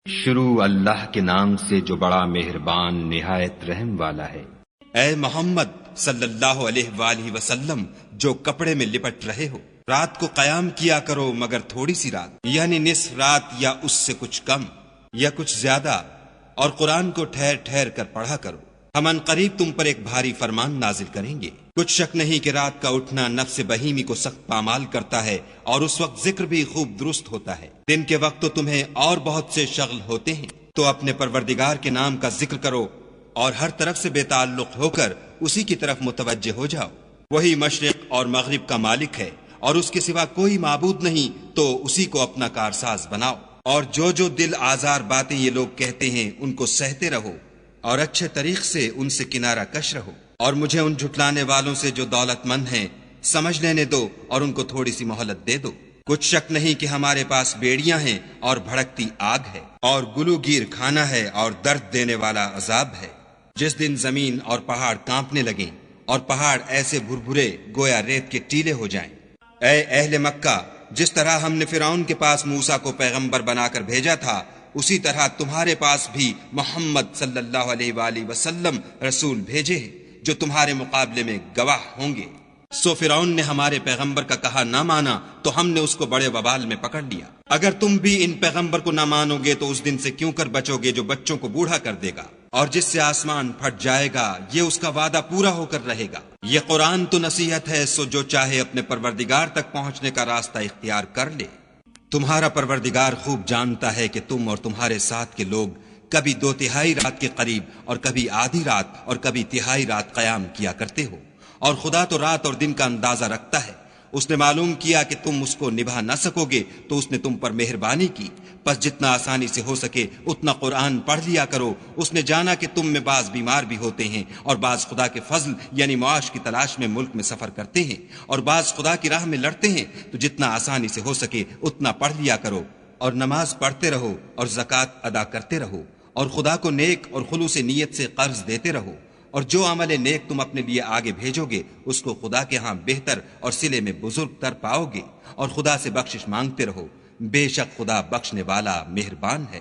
شروع اللہ کے نام سے جو بڑا مہربان نہایت رحم والا ہے۔ اے محمد صلی اللہ علیہ وآلہ وسلم، جو کپڑے میں لپٹ رہے ہو، رات کو قیام کیا کرو مگر تھوڑی سی رات، یعنی نصف رات یا اس سے کچھ کم یا کچھ زیادہ، اور قرآن کو ٹھہر ٹھہر کر پڑھا کرو۔ ہم ان قریب تم پر ایک بھاری فرمان نازل کریں گے۔ کچھ شک نہیں کہ رات کا اٹھنا نفس بہیمی کو سخت پامال کرتا ہے، اور اس وقت ذکر بھی خوب درست ہوتا ہے۔ دن کے وقت تو تمہیں اور بہت سے شغل ہوتے ہیں، تو اپنے پروردگار کے نام کا ذکر کرو اور ہر طرف سے بے تعلق ہو کر اسی کی طرف متوجہ ہو جاؤ۔ وہی مشرق اور مغرب کا مالک ہے، اور اس کے سوا کوئی معبود نہیں، تو اسی کو اپنا کارساز بناؤ۔ اور جو دل آزار باتیں یہ لوگ کہتے ہیں ان کو سہتے رہو، اور اچھے طریق سے ان سے کنارہ کش رہو۔ اور مجھے ان جھٹلانے والوں سے جو دولت مند ہیں سمجھ لینے دو، اور ان کو تھوڑی سی مہلت دے دو۔ کچھ شک نہیں کہ ہمارے پاس بیڑیاں ہیں اور بھڑکتی آگ ہے، اور گلو گیر کھانا ہے اور درد دینے والا عذاب ہے۔ جس دن زمین اور پہاڑ کانپنے لگیں اور پہاڑ ایسے بھربھرے گویا ریت کے ٹیلے ہو جائیں۔ اے اہل مکہ، جس طرح ہم نے فرعون کے پاس موسیٰ کو پیغمبر بنا کر بھیجا تھا، اسی طرح تمہارے پاس بھی محمد صلی اللہ علیہ وآلہ وسلم رسول بھیجے ہیں، جو تمہارے مقابلے میں گواہ ہوں گے۔ سو فرعون نے ہمارے پیغمبر کا کہا نہ مانا، تو ہم نے اس کو بڑے وبال میں پکڑ لیا۔ اگر تم بھی ان پیغمبر کو نہ مانو گے تو اس دن سے کیوں کر بچو گے جو بچوں کو بوڑھا کر دے گا، اور جس سے آسمان پھٹ جائے گا، یہ اس کا وعدہ پورا ہو کر رہے گا۔ یہ قرآن تو نصیحت ہے، سو جو چاہے اپنے پروردگار تک پہنچنے کا راستہ اختیار کر لے۔ تمہارا پروردگار خوب جانتا ہے کہ تم اور تمہارے ساتھ کے لوگ کبھی 2/3 رات کے قریب اور کبھی آدھی رات اور کبھی تہائی رات قیام کیا کرتے ہو، اور خدا تو رات اور دن کا اندازہ رکھتا ہے۔ اس نے معلوم کیا کہ تم اس کو نبھا نہ سکو گے، تو اس نے تم پر مہربانی کی، پس جتنا آسانی سے ہو سکے اتنا قرآن پڑھ لیا کرو۔ اس نے جانا کہ تم میں بعض بیمار بھی ہوتے ہیں، اور بعض خدا کے فضل یعنی معاش کی تلاش میں ملک میں سفر کرتے ہیں، اور بعض خدا کی راہ میں لڑتے ہیں، تو جتنا آسانی سے ہو سکے اتنا پڑھ لیا کرو، اور نماز پڑھتے رہو اور زکوٰۃ ادا کرتے رہو، اور خدا کو نیک اور خلوص نیت سے قرض دیتے رہو، اور جو عمل نیک تم اپنے لیے آگے بھیجو گے اس کو خدا کے ہاں بہتر اور صلے میں بزرگ تر پاؤ گے، اور خدا سے بخشش مانگتے رہو، بے شک خدا بخشنے والا مہربان ہے۔